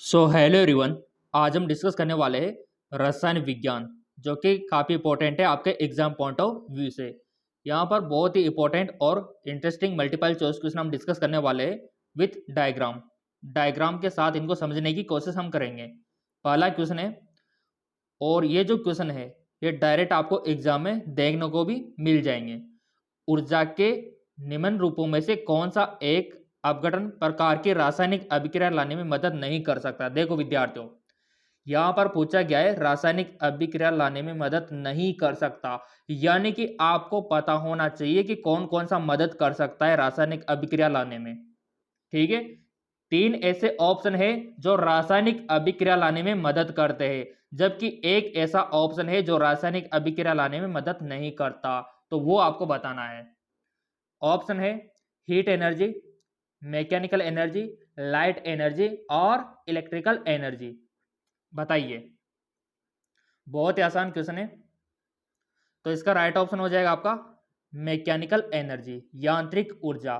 So hello everyone. आज हम discuss करने वाले हैं रसायन विज्ञान, जो कि काफ़ी इंपॉर्टेंट है आपके एग्जाम पॉइंट ऑफ व्यू से। यहाँ पर बहुत ही इंपॉर्टेंट और इंटरेस्टिंग मल्टीपल चॉइस क्वेश्चन हम डिस्कस करने वाले हैं विथ डायग्राम। डायग्राम के साथ इनको समझने की कोशिश हम करेंगे। पहला क्वेश्चन है, और ये जो क्वेश्चन है ये डायरेक्ट आपको एग्जाम में देखने को भी मिल जाएंगे। ऊर्जा के निम्न रूपों में से कौन सा एक अपघटन प्रकार की रासायनिक अभिक्रिया लाने में मदद नहीं कर सकता। देखो विद्यार्थियों, यहाँ पर पूछा गया है रासायनिक अभिक्रिया लाने में मदद नहीं कर सकता, यानी कि आपको पता होना चाहिए कि कौन कौन सा मदद कर सकता है रासायनिक अभिक्रिया लाने में। ठीक है, तीन ऐसे ऑप्शन है जो रासायनिक अभिक्रिया लाने में मदद करते हैं, जबकि एक ऐसा ऑप्शन है जो रासायनिक अभिक्रिया लाने में मदद नहीं करता। तो वो आपको बताना है। ऑप्शन है heat energy, mechanical energy, light energy और इलेक्ट्रिकल एनर्जी। बताइए, बहुत ही आसान क्वेश्चन है। तो इसका राइट ऑप्शन हो जाएगा आपका मैकेनिकल एनर्जी, यांत्रिक ऊर्जा।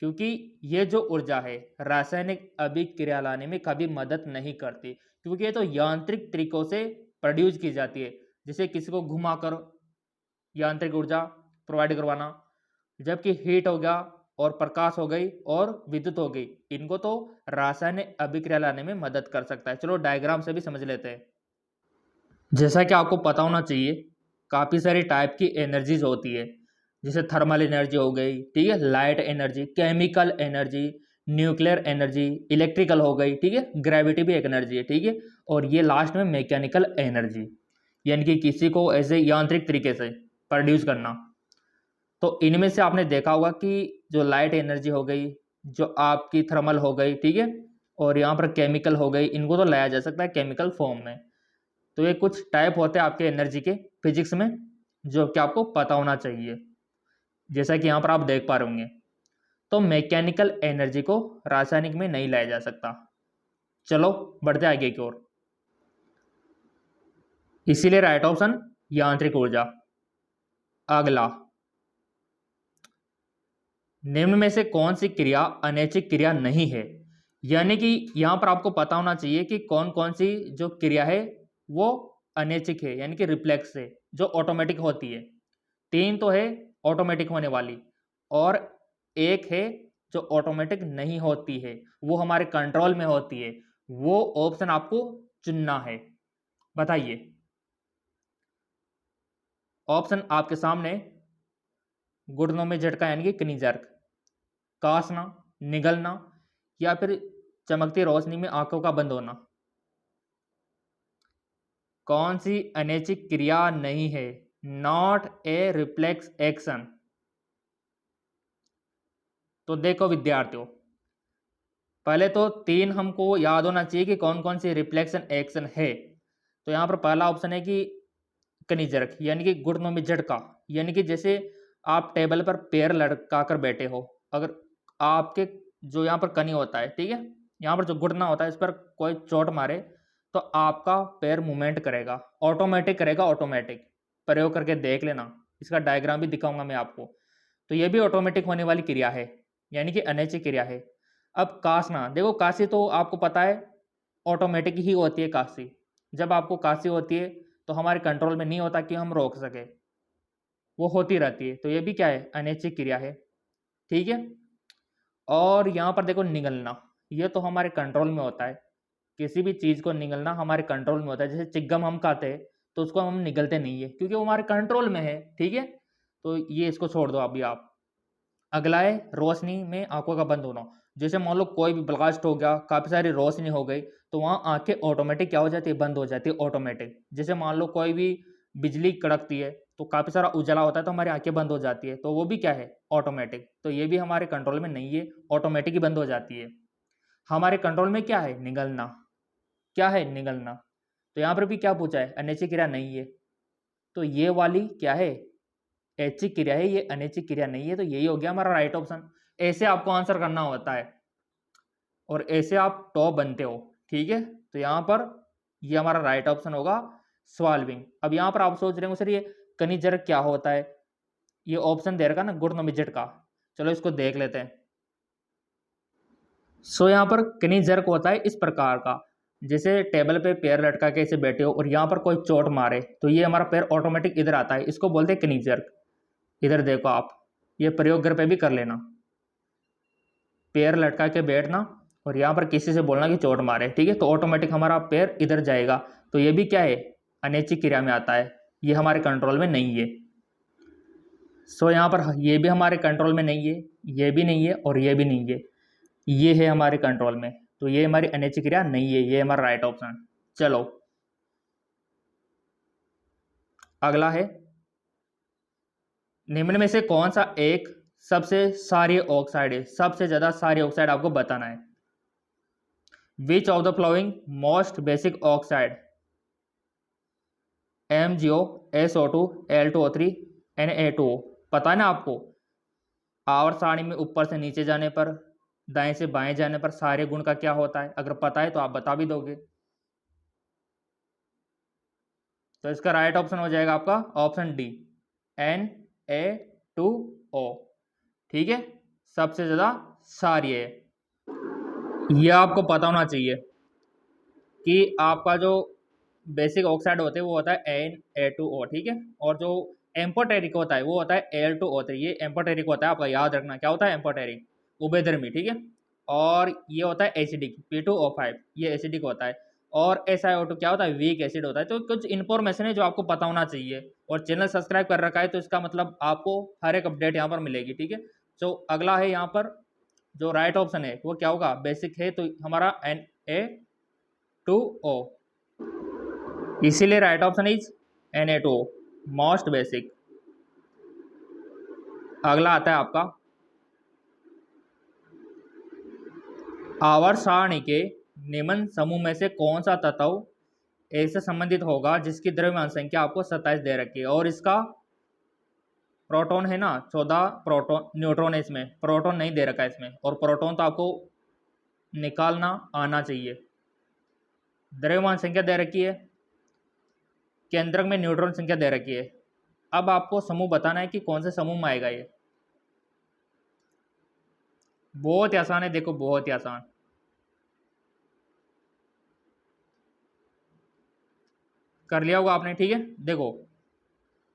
क्योंकि ये जो ऊर्जा है रासायनिक अभिक्रिया लाने में कभी मदद नहीं करती, क्योंकि ये तो यांत्रिक तरीकों से प्रोड्यूस की जाती है, जैसे किसी को घुमाकर यांत्रिक ऊर्जा प्रोवाइड करवाना। जबकि हीट हो गया और प्रकाश हो गई और विद्युत हो गई, इनको तो रासायनिक अभिक्रिया लाने में मदद कर सकता है। चलो डायग्राम से भी समझ लेते हैं। जैसा कि आपको पता होना चाहिए, काफ़ी सारी टाइप की एनर्जीज होती है, जैसे थर्मल एनर्जी हो गई, ठीक है, light energy, chemical energy, nuclear energy, electrical हो गई, ठीक है, ग्रेविटी भी एक एनर्जी है, ठीक है, और ये लास्ट में मैकेनिकल एनर्जी, यानी कि किसी को ऐसे यांत्रिक तरीके से प्रोड्यूस करना। तो इनमें से आपने देखा होगा कि जो लाइट एनर्जी हो गई, जो आपकी थर्मल हो गई, ठीक है, और यहाँ पर केमिकल हो गई, इनको तो लाया जा सकता है केमिकल फॉर्म में। तो ये कुछ टाइप होते हैं आपके एनर्जी के फिजिक्स में, जो कि आपको पता होना चाहिए, जैसा कि यहाँ पर आप देख पा रहे होंगे। तो मैकेनिकल एनर्जी को रासायनिक में नहीं लाया जा सकता। चलो बढ़ते आगे की ओर। इसीलिए राइट ऑप्शन यांत्रिक ऊर्जा। अगला, निम्न में से कौन सी क्रिया अनैच्छिक क्रिया नहीं है। यानी कि यहां पर आपको पता होना चाहिए कि कौन कौन सी जो क्रिया है वो अनैच्छिक है, यानी कि रिफ्लेक्स है, जो ऑटोमेटिक होती है। तीन तो है ऑटोमेटिक होने वाली, और एक है जो ऑटोमेटिक नहीं होती है, वो हमारे कंट्रोल में होती है। वो ऑप्शन आपको चुनना है। बताइए, ऑप्शन आपके सामने। घुटनों में झटका यानी कि कनी जर्क, कासना, निगलना, या फिर चमकती रोशनी में आंखों का बंद होना। कौन सी अनैच्छिक क्रिया नहीं है? Not a reflex action. तो देखो विद्यार्थियों, पहले तो तीन हमको याद होना चाहिए कि कौन कौन सी रिफ्लेक्शन एक्शन है। तो यहाँ पर पहला ऑप्शन है कि कनिजरक, यानी कि घुटनों में झटका, यानी कि जैसे आप टेबल पर पैर लटका कर बैठे हो, अगर आपके जो यहाँ पर कनी होता है, ठीक है, यहाँ पर जो घुटना होता है, इस पर कोई चोट मारे तो आपका पैर मूवमेंट करेगा, ऑटोमेटिक करेगा, ऑटोमेटिक। प्रयोग करके देख लेना, इसका डायग्राम भी दिखाऊंगा मैं आपको। तो ये भी ऑटोमेटिक होने वाली क्रिया है, यानी कि अनैच्छिक क्रिया है। अब कासना, देखो काशी तो आपको पता है ऑटोमेटिक ही होती है काशी। जब आपको काशी होती है तो हमारे कंट्रोल में नहीं होता कि हम रोक सके, वो होती रहती है। तो ये भी क्या है? अनैच्छिक क्रिया है, ठीक है। और यहाँ पर देखो निगलना, ये तो हमारे कंट्रोल में होता है। किसी भी चीज़ को निगलना हमारे कंट्रोल में होता है। जैसे चिगम हम खाते हैं तो उसको हम निगलते नहीं है, क्योंकि वो हमारे कंट्रोल में है, ठीक है। तो ये इसको छोड़ दो अभी आप। अगला है रोशनी में आंखों का बंद होना। जैसे मान लो कोई भी ब्लास्ट हो गया, काफ़ी सारी रोशनी हो गई, तो वहाँ आंखें ऑटोमेटिक क्या हो जाती है? बंद हो जाती है, ऑटोमेटिक। जैसे मान लो कोई भी बिजली कड़कती है तो काफ़ी सारा उजाला होता है, तो हमारी आंखें बंद हो जाती है, तो वो भी क्या है? ऑटोमेटिक। तो ये भी हमारे कंट्रोल में नहीं है, ऑटोमेटिक ही बंद हो जाती है। हमारे कंट्रोल में क्या है? निगलना। क्या है? निगलना। तो यहाँ पर भी क्या पूछा है? अनैच्छिक क्रिया नहीं है। तो ये वाली क्या है? ऐच्छिक क्रिया है, ये अनैच्छिक क्रिया नहीं है। तो यही हो गया हमारा राइट ऑप्शन। ऐसे आपको आंसर करना होता है और ऐसे आप टॉप बनते हो, ठीक है। तो यहाँ पर ये हमारा राइट ऑप्शन होगा, सॉल्विंग। अब यहाँ पर आप सोच रहे हो सर ये कनिजर्क क्या होता है? ये ऑप्शन दे रखा ना, घुटनों में झटका। चलो इसको देख लेते हैं। सो यहाँ पर कनी जर्क होता है इस प्रकार का, जैसे टेबल पे पैर लटका के ऐसे बैठे हो और यहाँ पर कोई चोट मारे तो ये हमारा पैर ऑटोमेटिक इधर आता है, इसको बोलते हैं कनी जर्क। इधर देखो आप, ये प्रयोग घर पे भी कर लेना। पैर लटका के बैठना और यहाँ पर किसी से बोलना कि चोट मारे, ठीक है, तो ऑटोमेटिक हमारा पैर इधर जाएगा। तो ये भी क्या है, अनैच्छिक क्रिया में आता है, ये हमारे कंट्रोल में नहीं है। सो यहाँ पर ये भी हमारे कंट्रोल में नहीं है, ये भी नहीं है और ये भी नहीं है, ये है हमारे कंट्रोल में। तो ये हमारी अनैच्छिक क्रिया नहीं है, ये हमारा राइट ऑप्शन। चलो अगला है, निम्न में से कौन सा एक सबसे क्षारीय ऑक्साइड है, सबसे ज्यादा क्षारीय ऑक्साइड आपको बताना है। Which of the flowing most basic oxide, MgO, SO2, Al2O3, Na2O। पता है ना आपको, आवर्त सारणी में ऊपर से नीचे जाने पर, दाएं से बाएं जाने पर सारे गुण का क्या होता है, अगर पता है तो आप बता भी दोगे। तो इसका राइट ऑप्शन हो जाएगा आपका ऑप्शन डी, Na2O। ठीक है, सबसे ज्यादा क्षारीय है। यह आपको पता होना चाहिए कि आपका जो बेसिक ऑक्साइड होते हैं वो होता है Na2O, ठीक है, और जो एम्फोटेरिक होता है वो होता है Al2O3। ये एम्फोटेरिक होता है, आपका याद रखना क्या होता है एम्फोटेरिक, उभयधर्मी, ठीक है। और ये होता है एसिडिक, P2O5, ये एसिडिक होता है। और SiO2 क्या होता है, वीक एसिड होता है। तो कुछ इन्फॉर्मेशन है जो आपको पता होना चाहिए, और चैनल सब्सक्राइब कर रखा है तो इसका मतलब आपको हर एक अपडेट यहाँ पर मिलेगी, ठीक है। तो अगला है यहाँ पर जो राइट ऑप्शन है वो क्या होगा, बेसिक है तो हमारा Na2O, इसीलिए right option is Na2O, most basic. अगला आता है आपका, आवर्त सारणी के निम्न समूह में से कौन सा तत्व ऐसे संबंधित होगा जिसकी द्रव्यमान संख्या आपको 27 दे रखी है, और इसका प्रोटॉन है ना 14 प्रोटॉन, न्यूट्रॉन है इसमें, प्रोटॉन नहीं दे रखा है इसमें, और प्रोटॉन तो आपको निकालना आना चाहिए। द्रव्यमान संख्या दे रखी है, केंद्रक में न्यूट्रॉन संख्या दे रखी है। अब आपको समूह बताना है कि कौन से समूह में आएगा ये। बहुत ही आसान है, देखो बहुत ही आसान। कर लिया होगा आपने, ठीक है। देखो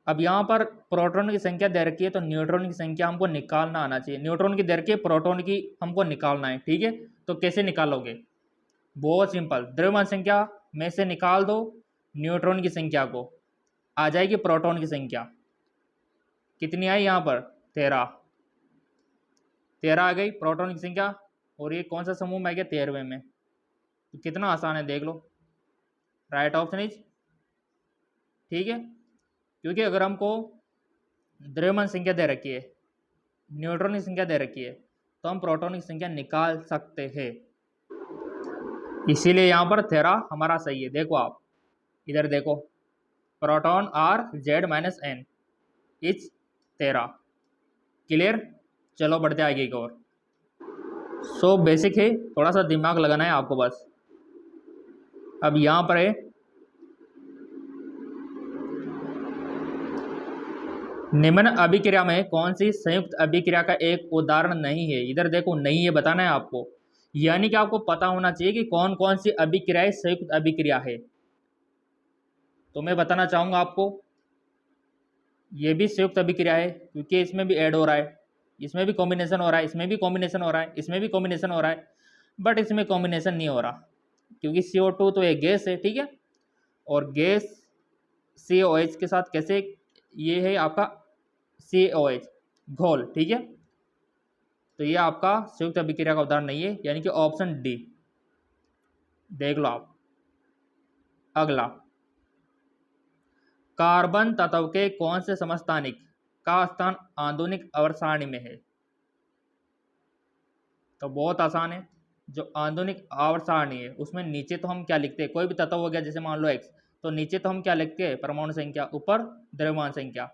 अब यहाँ पर प्रोटॉन की संख्या दे रखी है तो न्यूट्रॉन की संख्या हमको निकालना आना चाहिए। न्यूट्रॉन की दे रखी है, प्रोटॉन की हमको निकालना है, ठीक है। तो कैसे निकालोगे, बहुत सिंपल, द्रव्यमान संख्या में से निकाल दो न्यूट्रॉन की संख्या को, आ जाएगी प्रोटॉन की संख्या। कितनी आई यहाँ पर, 13 आ गई प्रोटॉन की संख्या। और ये कौन सा समूह में आ गया, 13वें में। तो कितना आसान है देख लो, राइट ऑप्शन इज, ठीक है। क्योंकि अगर हमको द्रव्यमान संख्या दे रखी है, न्यूट्रॉन की संख्या दे रखी है, तो हम प्रोटॉन की संख्या निकाल सकते हैं। इसीलिए यहाँ पर 13 हमारा सही है। देखो आप इधर देखो, proton are Z-N is 13। Clear, चलो बढ़ते आगे की ओर। सो बेसिक है, थोड़ा सा दिमाग लगाना है आपको बस। अब यहाँ पर है, निम्न अभिक्रिया में कौन सी संयुक्त अभिक्रिया का एक उदाहरण नहीं है। इधर देखो नहीं है बताना है आपको, यानी कि आपको पता होना चाहिए कि कौन कौन सी अभिक्रियाएं संयुक्त अभिक्रिया है। तो मैं बताना चाहूंगा आपको, ये भी संयुक्त अभिक्रिया है क्योंकि इसमें भी ऐड हो रहा है, इसमें भी कॉम्बिनेशन हो रहा है, इसमें भी कॉम्बिनेशन हो रहा है, इसमें भी कॉम्बिनेशन हो रहा है, बट इसमें कॉम्बिनेशन नहीं हो रहा क्योंकि CO2 तो एक गैस है, ठीक है। और गैस COH के साथ कैसे, ये है आपका COH घोल, ठीक है। तो ये आपका संयुक्त अभिक्रिया का उदाहरण नहीं है, यानी कि ऑप्शन डी देख लो आप। अगला, कार्बन तत्व के कौन से समस्थानिक का स्थान आधुनिक आवर्त सारणी में है। तो बहुत आसान है, जो आधुनिक आवर्त सारणी है उसमें नीचे तो हम क्या लिखते हैं, कोई भी तत्व हो गया जैसे मान लो X, तो नीचे तो हम क्या लिखते हैं, परमाणु संख्या, ऊपर द्रव्यमान संख्या।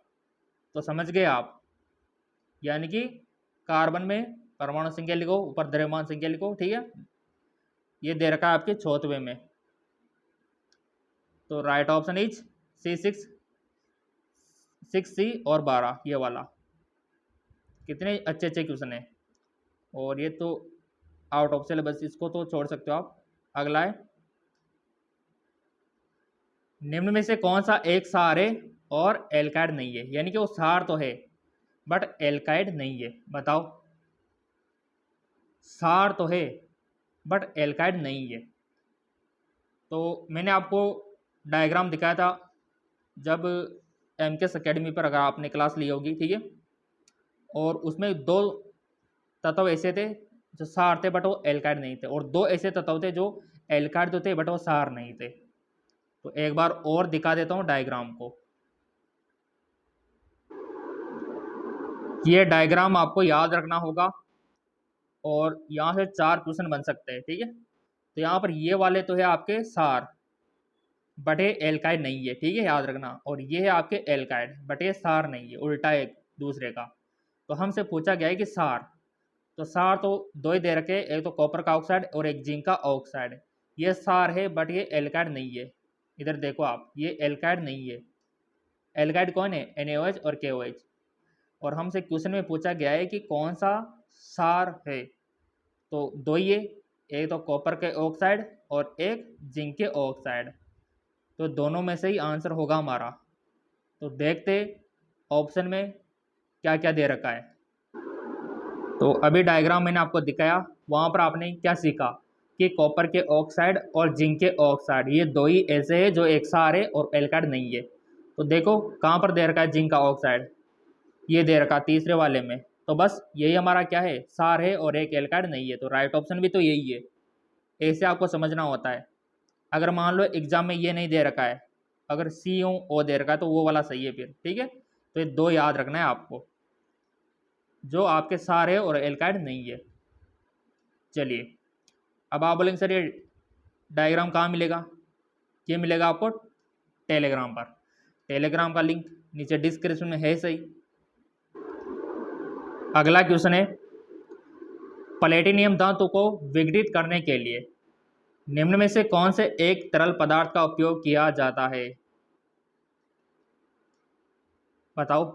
तो समझ गए आप, यानी कि कार्बन में परमाणु संख्या लिखो, ऊपर द्रव्यमान संख्या लिखो, ठीक है। ये दे रखा है आपके 4वें में। तो right option is C6, 6C और 12, ये वाला। कितने अच्छे अच्छे क्वेश्चन है। और ये तो आउट ऑफ सिलेबस, इसको तो छोड़ सकते हो आप। अगला है, निम्न में से कौन सा एक क्षार है और एल्काइड नहीं है, यानी कि वो क्षार तो है बट एल्काइड नहीं है। बताओ, क्षार तो है बट एल्काइड नहीं है। तो मैंने आपको डायग्राम दिखाया था जब एमकेएस एकेडमी पर, अगर आपने क्लास ली होगी, ठीक है, और उसमें दो तत्व ऐसे थे जो क्षार थे बट वो एल्काइड नहीं थे, और दो ऐसे तत्व थे जो एल्काइड तो थे बट वो क्षार नहीं थे। तो एक बार और दिखा देता हूँ डायग्राम को। ये डायग्राम आपको याद रखना होगा और यहाँ से 4 क्वेश्चन बन सकते हैं, ठीक है। तो यहाँ पर ये वाले तो है आपके क्षार बट ये एल्काइड नहीं है, ठीक है, याद रखना। और ये है आपके एल्काइड बट ये क्षार नहीं है, उल्टा एक दूसरे का। तो हमसे पूछा गया है कि क्षार, तो क्षार तो दो ही दे रखे, एक तो कॉपर का ऑक्साइड और एक जिंक का ऑक्साइड। ये क्षार है बट ये एल्काइड नहीं है। इधर देखो आप, ये एल्काइड नहीं है। एल्काइड कौन है? NaOH और KOH। और हमसे क्वेश्चन में पूछा गया है कि कौन सा क्षार है, तो दो ही है, एक तो कॉपर के ऑक्साइड और एक जिंक के ऑक्साइड। तो दोनों में से ही आंसर होगा हमारा। तो देखते ऑप्शन में क्या क्या दे रखा है। तो अभी डायग्राम मैंने आपको दिखाया, वहाँ पर आपने क्या सीखा कि कॉपर के ऑक्साइड और जिंक के ऑक्साइड ये दो ही ऐसे हैं जो एक क्षार है और एल्काइड नहीं है। तो देखो कहाँ पर दे रखा है जिंक का ऑक्साइड, ये दे रखा तीसरे वाले में। तो बस यही हमारा क्या है, क्षार है और एक एल्काइड नहीं है। तो राइट ऑप्शन भी तो यही है। ऐसे आपको समझना होता है। अगर मान लो एग्जाम में ये नहीं दे रखा है, अगर CO दे रखा है तो वो वाला सही है फिर, ठीक है। तो ये दो याद रखना है आपको, जो आपके क्षार है और एल्काइड नहीं है। चलिए, अब आप बोलेंगे सर ये डायग्राम कहाँ मिलेगा? ये मिलेगा आपको टेलीग्राम पर। टेलीग्राम का लिंक नीचे डिस्क्रिप्शन में है, सही। अगला क्वेश्चन है, प्लेटिनियम धातु को विघटित करने के लिए निम्न में से कौन से एक तरल पदार्थ का उपयोग किया जाता है? बताओ,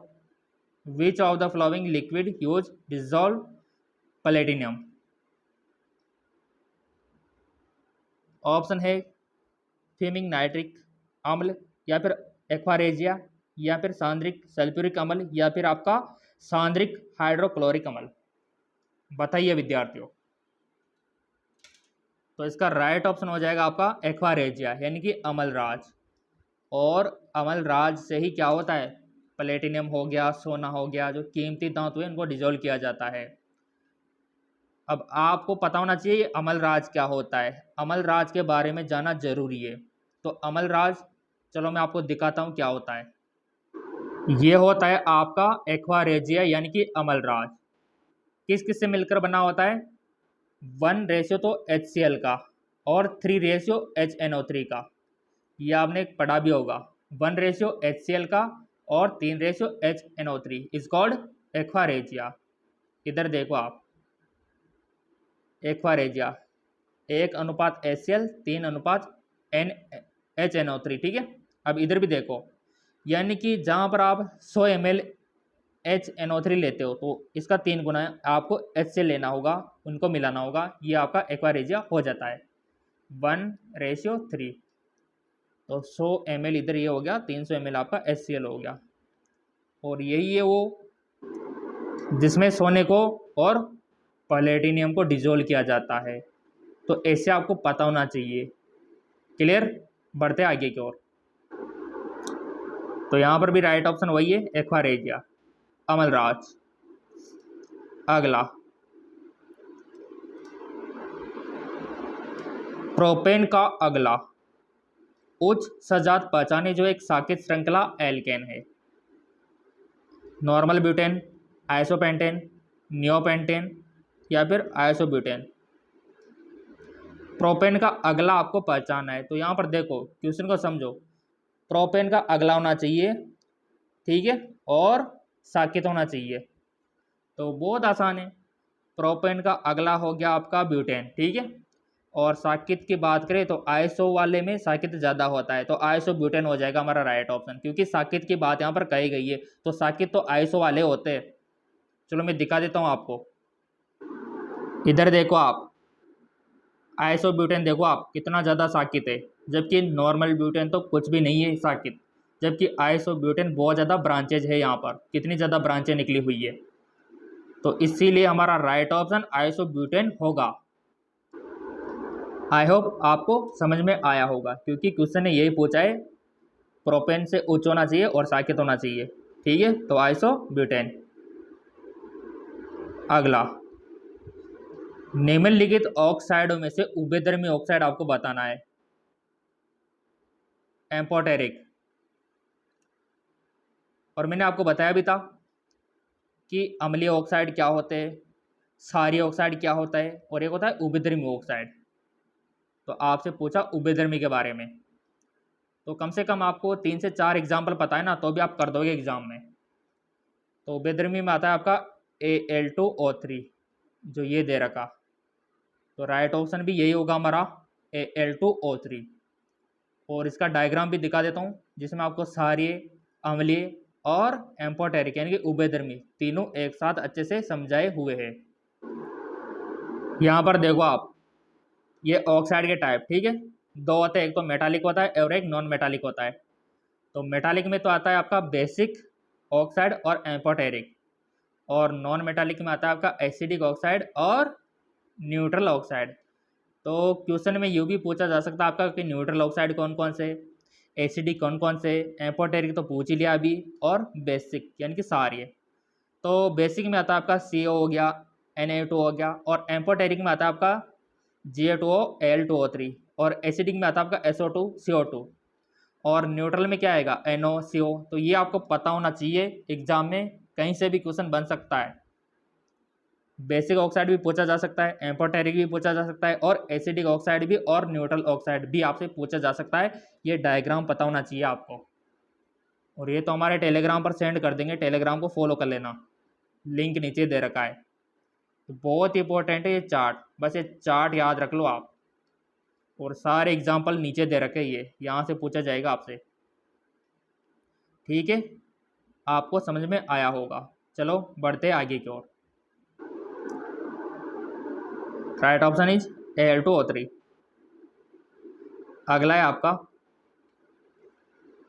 which of the flowing liquid use dissolve platinum? Option है फीमिंग नाइट्रिक अम्ल, या फिर एक्वारेजिया, या फिर सांद्रिक सल्फ्यूरिक अम्ल, या फिर आपका सांद्रिक हाइड्रोक्लोरिक अम्ल। बताइए विद्यार्थियों। तो इसका राइट ऑप्शन हो जाएगा आपका एक्वारेजिया, यानी कि अमलराज। और अमलराज से ही क्या होता है, प्लेटिनियम हो गया, सोना हो गया, जो कीमती धातु है इनको डिजोल्व किया जाता है। अब आपको पता होना चाहिए अमलराज क्या होता है, अमलराज के बारे में जानना जरूरी है। तो अमलराज, चलो मैं आपको दिखाता हूँ क्या होता है। ये होता है आपका एक्वारेजिया, यानी कि अमलराज। किस किस से मिलकर बना होता है? 1 तो HCl का और 3 HNO3 का। ये आपने पढ़ा भी होगा, 1 HCl का और 3 HNO3 इज कॉल्ड एक्वारेजिया। इधर देखो आप, एक्वारेजिया 1:HCl 3:N HNO3, ठीक है। अब इधर भी देखो, यानी कि जहाँ पर आप 100 ml HNO3 लेते हो तो इसका 3 गुना आपको HCl लेना होगा, उनको मिलाना होगा, ये आपका एक्वारेजिया हो जाता है 1:3। तो 100 ml इधर ये हो गया, 300 ml आपका HCl हो गया। और यही है वो जिसमें सोने को और प्लेटिनियम को डिजोल्व किया जाता है। तो ऐसे आपको पता होना चाहिए। क्लियर? बढ़ते आगे की ओर। तो यहाँ पर भी राइट ऑप्शन वही है, एक्वारेजिया, अमलराज। अगला, प्रोपेन का अगला उच्च सजात पहचाने जो एक साकेत श्रृंखला एल्केन है। नॉर्मल ब्यूटेन, आइसोपेंटेन, नियोपेंटेन, या फिर आइसोब्यूटेन। प्रोपेन का अगला आपको पहचानना है। तो यहाँ पर देखो, क्वेश्चन को समझो। प्रोपेन का अगला होना चाहिए, ठीक है, और साकेत होना चाहिए। तो बहुत आसान है। प्रोपेन का अगला हो गया आपका ब्यूटेन, ठीक है। और साकेत की बात करें तो आइसो वाले में साकेत ज़्यादा होता है, तो आइसो ब्यूटेन हो जाएगा हमारा राइट ऑप्शन, क्योंकि साकेत की बात यहाँ पर कही गई है। तो साकेत तो आइसो वाले होते हैं। चलो मैं दिखा देता हूँ आपको। इधर देखो आप, आइसोब्यूटेन देखो आप कितना ज़्यादा साकित है, जबकि नॉर्मल ब्यूटेन तो कुछ भी नहीं है साकित, जबकि आइसोब्यूटेन बहुत ज़्यादा ब्रांचेज है। यहाँ पर कितनी ज़्यादा ब्रांचें निकली हुई है, तो इसीलिए हमारा राइट ऑप्शन आइसोब्यूटेन होगा। आई होप आपको समझ में आया होगा, क्योंकि क्वेश्चन ने यही पूछा है प्रोपेन से उच्च होना चाहिए और साकित होना चाहिए। ठीक है, तो आइसोब्यूटेन। अगला, निम्नलिखित ऑक्साइडों में से उभयधर्मी ऑक्साइड आपको बताना है। एम्फोटेरिक, और मैंने आपको बताया भी था कि अम्लीय ऑक्साइड क्या होते हैं, क्षारीय ऑक्साइड क्या होता है, और एक होता है उभयधर्मी ऑक्साइड। तो आपसे पूछा उभयधर्मी के बारे में, तो कम से कम आपको 3 से 4 एग्जाम्पल पता है ना, तो भी आप कर दोगे एग्जाम में। तो उभयधर्मी में आता है आपका Al2O3, जो ये दे रखा, तो राइट ऑप्शन भी यही होगा हमारा Al2O3। और इसका डायग्राम भी दिखा देता हूँ, जिसमें आपको क्षारीय, अम्लीय और एम्फोटेरिक यानी कि उभयधर्मी तीनों एक साथ अच्छे से समझाए हुए हैं। यहाँ पर देखो आप, ये ऑक्साइड के टाइप, ठीक है, दो होते हैं, एक तो मेटालिक होता है और एक नॉन मेटालिक होता है। तो मेटालिक में तो आता है आपका बेसिक ऑक्साइड और एम्फोटेरिक, और नॉन मेटालिक में आता है आपका एसिडिक ऑक्साइड और न्यूट्रल ऑक्साइड। तो क्वेश्चन में यूँ भी पूछा जा सकता है आपका कि न्यूट्रल ऑक्साइड कौन कौन से, एसिडिक कौन कौन से, एम्फोटेरिक तो पूछ ही लिया अभी, और बेसिक यानी कि सारे। तो बेसिक में आता है आपका CO हो गया, Na2 हो गया, और एम्फोटेरिक में आता है आपका Ga2O Al2O3, और एसिडिक में आता है आपका SO2 CO2, और न्यूट्रल में क्या आएगा NOCO। तो ये आपको पता होना चाहिए, एग्जाम में कहीं से भी क्वेश्चन बन सकता है। बेसिक ऑक्साइड भी पूछा जा सकता है, एम्फोटेरिक भी पूछा जा सकता है, और एसिडिक ऑक्साइड भी और न्यूट्रल ऑक्साइड भी आपसे पूछा जा सकता है। ये डायग्राम पता होना चाहिए आपको। और ये तो हमारे टेलीग्राम पर सेंड कर देंगे, टेलीग्राम को फॉलो कर लेना, लिंक नीचे दे रखा है। तो बहुत इंपॉर्टेंट है ये चार्ट, बस ये चार्ट याद रख लो आप, और सारे एग्जाम्पल नीचे दे रखे, ये यहाँ से पूछा जाएगा आपसे। ठीक है, आपको समझ में आया होगा। चलो बढ़ते आगे की ओर। Right option is Al2O3। अगला है आपका,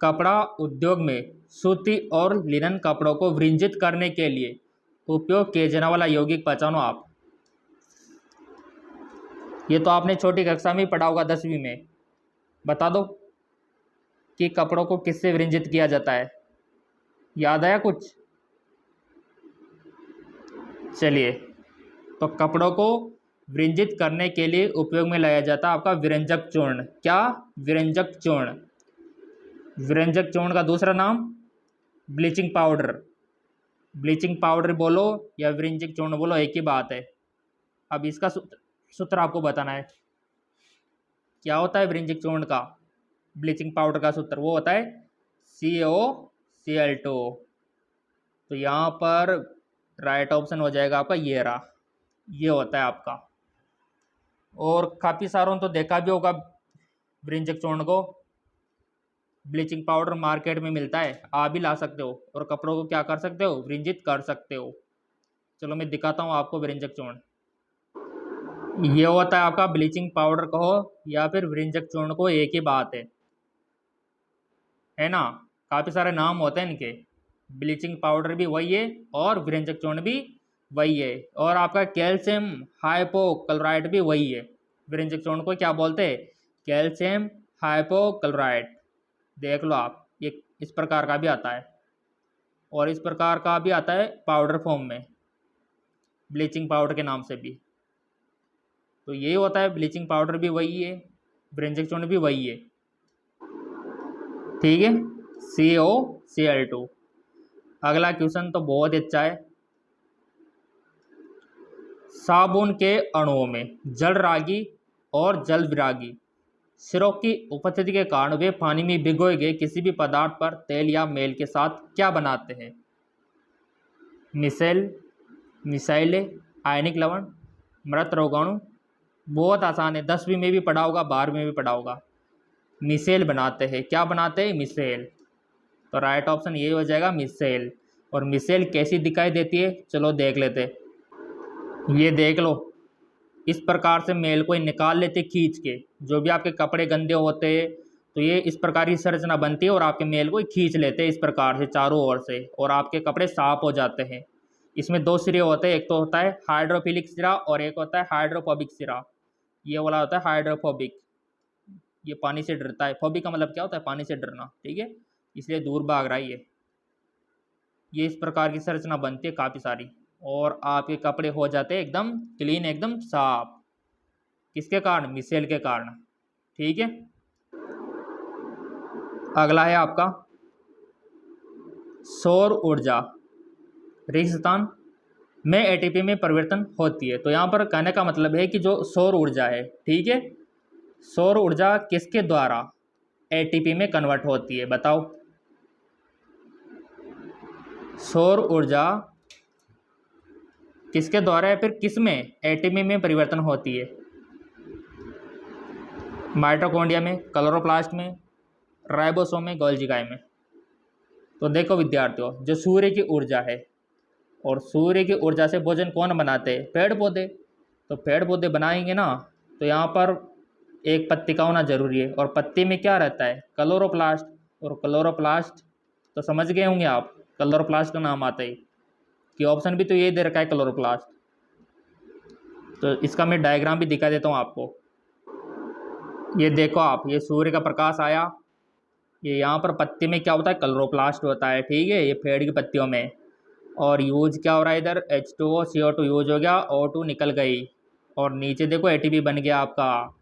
कपड़ा उद्योग में सूती और लिनन कपड़ों को वृंजित करने के लिए उपयोग किए जाने वाला यौगिक पहचानो आप। ये तो आपने छोटी कक्षा में पढ़ा होगा, 10वीं में। बता दो कि कपड़ों को किससे वृंजित किया जाता है, याद आया कुछ? चलिए, तो कपड़ों को वृंजित करने के लिए उपयोग में लाया जाता है आपका विरंजक चूर्ण। क्या? विरंजक चूर्ण। विरंजक चूर्ण का दूसरा नाम ब्लीचिंग पाउडर। ब्लीचिंग पाउडर बोलो या विरंजक चूर्ण बोलो, एक ही बात है। अब इसका सूत्र आपको बताना है। क्या होता है विरंजक चूर्ण का, ब्लीचिंग पाउडर का सूत्र? वो होता है CaOCl2। तो यहाँ पर राइट ऑप्शन हो जाएगा आपका ये रहा, ये होता है आपका। और काफ़ी सारों तो देखा भी होगा विरंजक चूर्ण को, ब्लीचिंग पाउडर मार्केट में मिलता है, आप भी ला सकते हो और कपड़ों को क्या कर सकते हो, विरंजित कर सकते हो। चलो मैं दिखाता हूँ आपको विरंजक चूर्ण। ये होता है आपका ब्लीचिंग पाउडर कहो या फिर विरंजक चूर्ण को, एक ही बात है ना। काफ़ी सारे नाम होते हैं इनके, ब्लीचिंग पाउडर भी वही है और विरंजक चूर्ण भी वही है, और आपका कैल्शियम हाइपोक्लोराइड भी वही है। विरंजक चूर्ण को क्या बोलते हैं? Calcium hypochlorite. देख लो आप, ये इस प्रकार का भी आता है और इस प्रकार का भी आता है पाउडर फॉर्म में, ब्लीचिंग पाउडर के नाम से भी। तो यही होता है, ब्लीचिंग पाउडर भी वही है, विरंजक चूर्ण भी वही है। ठीक है, CaOCl2। अगला क्वेश्चन तो बहुत अच्छा है। साबुन के अणुओं में जल रागी और जल विरागी सिरों की उपस्थिति के कारण वे पानी में भिगोए गए किसी भी पदार्थ पर तेल या मेल के साथ क्या बनाते हैं? मिसेल, मिसाइले, आयनिक लवण, मृत रोगाणु। बहुत आसान है, 10वीं में भी पढ़ा होगा, 12वीं में भी पढ़ा होगा। मिसेल बनाते हैं। क्या बनाते हैं? मिसेल। तो राइट ऑप्शन यही हो जाएगा, मिसेल। और मिसेल कैसी दिखाई देती है, चलो देख लेते। ये देख लो, इस प्रकार से मेल को निकाल लेते खींच के। जो भी आपके कपड़े गंदे होते तो ये इस प्रकार की संरचना बनती है और आपके मेल को खींच लेते हैं इस प्रकार से चारों ओर से, और आपके कपड़े साफ हो जाते हैं। इसमें दो सिरे होते हैं, एक तो होता है हाइड्रोफिलिक सिरा और एक होता है हाइड्रोफोबिक सिरा। ये वाला होता है हाइड्रोफोबिक, ये पानी से डरता है। फोबिक का मतलब क्या होता है? पानी से डरना, ठीक है, इसलिए दूर भाग रहा है ये इस प्रकार की संरचना बनती है काफ़ी सारी, और आपके कपड़े हो जाते हैं एकदम क्लीन, एकदम साफ। किसके कारण? मिसेल के कारण, ठीक है। अगला है आपका सौर ऊर्जा। रेगिस्तान में एटीपी में परिवर्तन होती है। तो यहाँ पर कहने का मतलब है कि जो सौर ऊर्जा है, ठीक है, सौर ऊर्जा किसके द्वारा एटीपी में कन्वर्ट होती है? बताओ। सौर ऊर्जा किसके द्वारा या फिर किस में एटीपी में परिवर्तन होती है? माइटोकॉन्ड्रिया में, क्लोरोप्लास्ट में, राइबोसोम में, गोल्गी काई में। तो देखो विद्यार्थियों, जो सूर्य की ऊर्जा है, और सूर्य की ऊर्जा से भोजन कौन बनाते हैं? पेड़ पौधे। तो पेड़ पौधे बनाएंगे ना, तो यहाँ पर एक पत्तिका होना जरूरी है, और पत्ती में क्या रहता है? क्लोरोप्लास्ट। और क्लोरोप्लास्ट तो समझ गए होंगे आप, क्लोरोप्लास्ट का नाम आता है कि ऑप्शन भी तो ये दे रखा है क्लोरोप्लास्ट। तो इसका मैं डायग्राम भी दिखा देता हूँ आपको। ये देखो आप, ये सूर्य का प्रकाश आया, ये यहाँ पर पत्ती में क्या होता है? क्लोरोप्लास्ट होता है, ठीक है, ये पेड़ की पत्तियों में। और यूज क्या हो रहा है इधर? H2O CO2 यूज हो गया, O2 निकल गई, और नीचे देखो ATP बन गया आपका।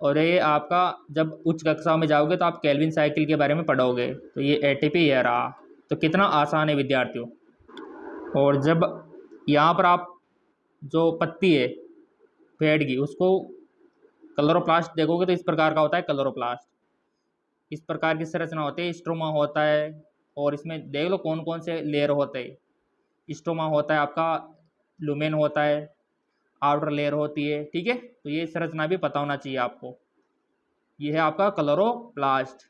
और ये आपका जब उच्च कक्षाओं में जाओगे तो आप केल्विन साइकिल के बारे में पढ़ोगे, तो ये ATP ये रहा। तो कितना आसान है विद्यार्थियों। और जब यहाँ पर आप जो पत्ती है पेड़ की, उसको क्लोरोप्लास्ट देखोगे तो इस प्रकार का होता है क्लोरोप्लास्ट। इस प्रकार की संरचना होती है, स्ट्रोमा होता है, और इसमें देख लो कौन कौन से लेयर होते हैं। स्ट्रोमा होता है आपका, लुमेन होता है, आउटर लेयर होती है, ठीक है। तो ये संरचना भी पता होना चाहिए आपको। ये है आपका क्लोरोप्लास्ट।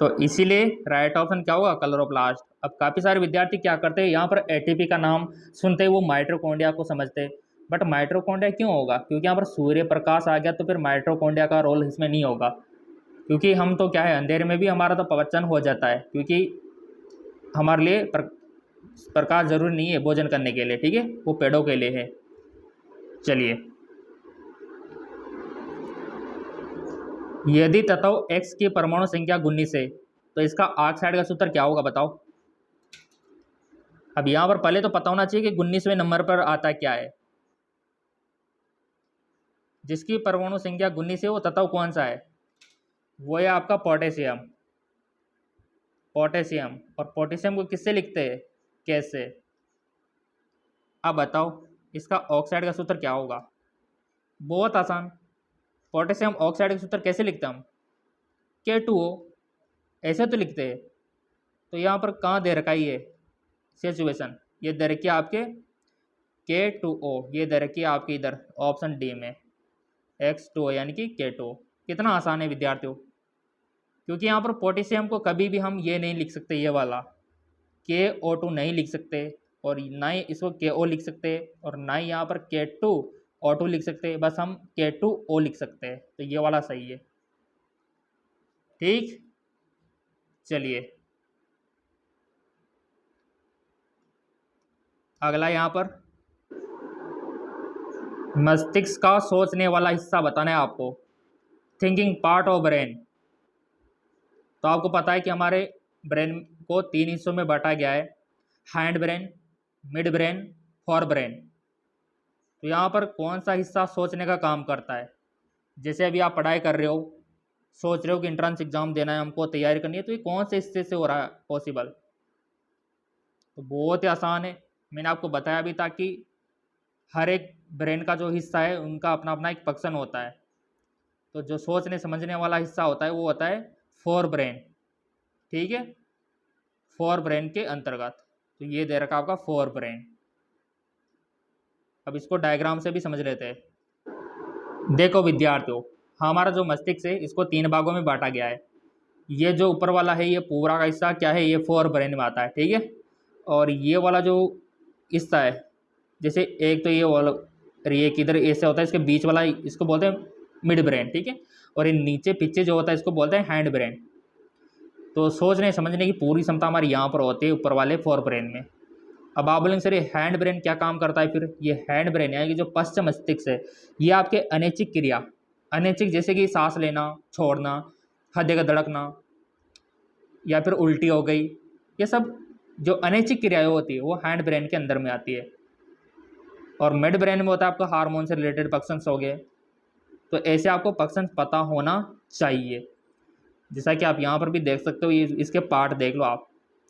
तो इसीलिए राइट ऑप्शन क्या होगा? क्लोरोप्लास्ट। अब काफ़ी सारे विद्यार्थी क्या करते हैं, यहाँ पर एटीपी का नाम सुनते ही वो माइटोकॉन्ड्रिया को समझते हैं। बट माइटोकॉन्ड्रिया क्यों होगा? क्योंकि यहाँ पर सूर्य प्रकाश आ गया, तो फिर माइटोकॉन्ड्रिया का रोल इसमें नहीं होगा। क्योंकि हम तो क्या है, अंधेरे में भी हमारा तो पहचान हो जाता है, क्योंकि हमारे लिए प्रकाश जरूरी नहीं है भोजन करने के लिए, ठीक है, वो पेड़ों के लिए है। चलिए, यदि तत्व X की परमाणु संख्या 19 है तो इसका ऑक्साइड का सूत्र क्या होगा? बताओ। अब यहाँ पर पहले तो पता होना चाहिए कि 19वें नंबर पर आता क्या है। जिसकी परमाणु संख्या 19 है वो तत्व कौन सा है? वो है आपका पोटेशियम। पोटेशियम। और पोटेशियम को किससे लिखते हैं? कैसे? अब बताओ इसका ऑक्साइड का सूत्र क्या होगा? बहुत आसान। पोटेशियम ऑक्साइड का सूत्र कैसे लिखते हैं हम? K2O, ऐसे तो लिखते हैं। तो यहाँ पर कहाँ दे रखा है ये सिचुएशन? ये दे रखी है आपके K2O, ये दे रखी है आपके इधर ऑप्शन डी में X2O यानी कि K2O। कितना आसान है विद्यार्थियों। क्योंकि यहाँ पर पोटेशियम को कभी भी हम ये नहीं लिख सकते, ये वाला KO2 नहीं लिख सकते, और ना ही इसको KO लिख सकते, और ना ही यहाँ पर K2O2 लिख सकते, बस हम K2O लिख सकते हैं। तो ये वाला सही है, ठीक। चलिए अगला, यहाँ पर मस्तिष्क का सोचने वाला हिस्सा बताना है आपको, थिंकिंग पार्ट ऑफ ब्रेन। तो आपको पता है कि हमारे ब्रेन को 3 हिस्सों में बांटा गया है, hind brain, mid brain, fore brain. तो यहाँ पर कौन सा हिस्सा सोचने का काम करता है? जैसे अभी आप पढ़ाई कर रहे हो, सोच रहे हो कि एंट्रेंस एग्जाम देना है, हमको तैयारी करनी है, तो ये कौन से हिस्से से हो रहा है पॉसिबल? तो बहुत ही आसान है, मैंने आपको बताया भी था कि हर एक ब्रेन का जो हिस्सा है उनका अपना अपना एक फंक्शन होता है। तो जो सोचने समझने वाला हिस्सा होता है वो होता है फोर ब्रेन, ठीक है, फोर ब्रेन के अंतर्गत। तो ये दे रखा आपका फोर ब्रेन। अब इसको डायग्राम से भी समझ लेते हैं। देखो विद्यार्थियों, हमारा जो मस्तिष्क है इसको 3 भागों में बांटा गया है। ये जो ऊपर वाला है ये पूरा का हिस्सा क्या है? ये फोर ब्रेन में आता है, ठीक है। और ये वाला जो हिस्सा है, जैसे एक तो ये वाला फिर ये किधर ऐसे होता है, इसके बीच वाला इसको बोलते हैं मिड ब्रेन, ठीक है। और ये नीचे पीछे जो होता है इसको बोलते हैं हैंड ब्रेन। तो सोचने समझने की पूरी क्षमता हमारी यहाँ पर होती है ऊपर वाले फोर ब्रेन में। अब आप बोलेंगे सर ये हैंड ब्रेन क्या काम करता है? फिर ये हैंड ब्रेन यानी कि जो पश्च मस्तिष्क है, ये आपके अनैच्छिक क्रिया, अनैच्छिक जैसे कि सांस लेना, छोड़ना, हृदय का धड़कना, या फिर उल्टी हो गई, ये सब जो अनैच्छिक क्रियाएं होती है वो हैंड ब्रेन के अंदर में आती है। और मिड ब्रेन में होता है आपका हार्मोन से रिलेटेड फंक्शंस हो गए। तो ऐसे आपको फंक्शंस पता होना चाहिए। जैसा कि आप यहाँ पर भी देख सकते हो, ये इसके पार्ट देख लो आप,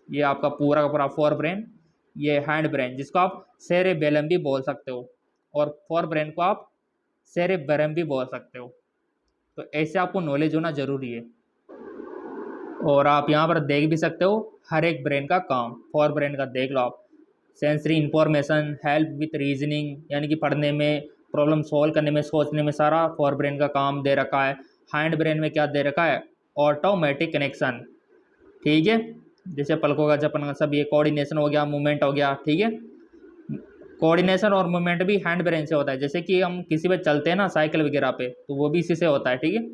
ये आपका पूरा का पूरा फोर ब्रेन, ये हैंड ब्रेन जिसको आप सेरेबेलम भी बोल सकते हो, और फोर ब्रेन को आप सेरेबेरम भी बोल सकते हो। तो ऐसे आपको नॉलेज होना जरूरी है। और आप यहाँ पर देख भी सकते हो हर एक ब्रेन का काम, फोर ब्रेन का देख लो आप। Sensory information, help with reasoning यानी कि पढ़ने में, प्रॉब्लम सॉल्व करने में, सोचने में, सारा फोर ब्रेन का काम दे रखा है। हैंड ब्रेन में क्या दे रखा है? ऑटोमेटिक कनेक्शन, ठीक है। जैसे पलकों का झपकना, सब ये कोऑर्डिनेशन हो गया, मूवमेंट हो गया, ठीक है। कोऑर्डिनेशन और मूवमेंट भी हैंड ब्रेन से होता है। जैसे कि हम किसी पे चलते हैं ना, साइकिल वगैरह पे, तो वो भी इसी से होता है, ठीक है।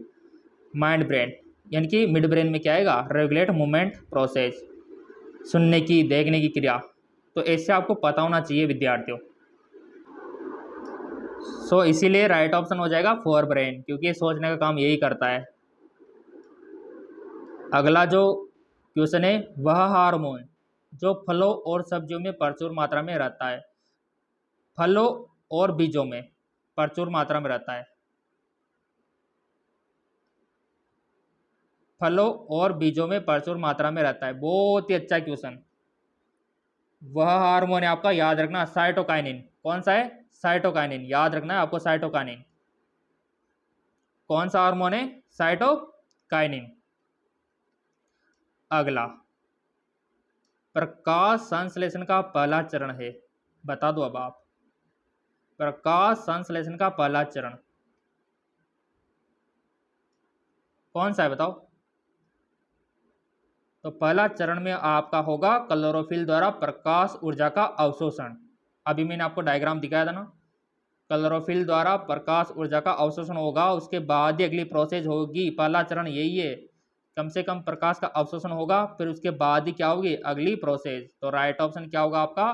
माइंड ब्रेन यानी कि मिड ब्रेन में क्या आएगा? रेगुलेट मूवमेंट प्रोसेस, सुनने की, देखने की क्रिया। तो ऐसे आपको पता होना चाहिए विद्यार्थियों। सो इसीलिए राइट ऑप्शन हो जाएगा फोर ब्रेन, क्योंकि ये सोचने का काम यही करता है। अगला जो क्वेश्चन है, वह हार्मोन जो फलों और सब्जियों में प्रचुर मात्रा में रहता है। फलों और बीजों में प्रचुर मात्रा में रहता है। फलों और बीजों में प्रचुर मात्रा में रहता है। बहुत ही अच्छा क्वेश्चन। वह हार्मोन है आपका, याद रखना, साइटोकाइनिन। कौन सा है? साइटोकाइनिन, याद रखना है आपको, साइटोकाइनिन। कौन सा हार्मोन है? साइटोकाइनिन। अगला, प्रकाश संश्लेषण का पहला चरण है, बता दो अब आप। प्रकाश संश्लेषण का पहला चरण कौन सा है बताओ? तो पहला चरण में आपका होगा क्लोरोफिल द्वारा प्रकाश ऊर्जा का अवशोषण। अभी मैंने आपको डायग्राम दिखाया था ना, क्लोरोफिल द्वारा प्रकाश ऊर्जा का अवशोषण होगा, उसके बाद ही अगली प्रोसेस होगी। पहला चरण यही है, कम से कम प्रकाश का अवशोषण होगा, फिर उसके बाद ही क्या होगी? अगली प्रोसेस। तो राइट ऑप्शन क्या होगा आपका?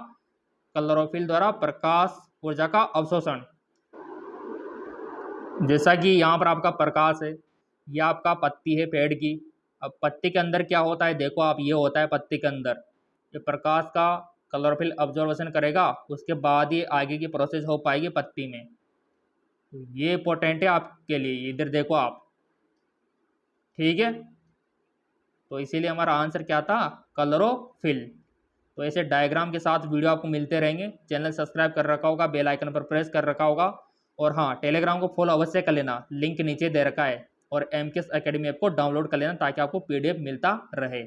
क्लोरोफिल द्वारा प्रकाश ऊर्जा का अवशोषण। जैसा कि यहाँ पर आपका प्रकाश है, यह आपका पत्ती है पेड़ की। अब पत्ती के अंदर क्या होता है देखो आप, ये होता है पत्ती के अंदर, ये प्रकाश का क्लोरोफिल ऑब्जर्वेशन करेगा, उसके बाद ही आगे की प्रोसेस हो पाएगी पत्ती में। तो ये इंपॉर्टेंट है आपके लिए, इधर देखो आप, ठीक है। तो इसीलिए हमारा आंसर क्या था? क्लोरोफिल। तो ऐसे डायग्राम के साथ वीडियो आपको मिलते रहेंगे। चैनल सब्सक्राइब कर रखा होगा, बेल आइकन पर प्रेस कर रखा होगा, और हाँ, टेलीग्राम को फॉलो अवश्य कर लेना, लिंक नीचे दे रखा है। और MKS एकेडमी ऐप को डाउनलोड कर लेना ताकि आपको PDF मिलता रहे।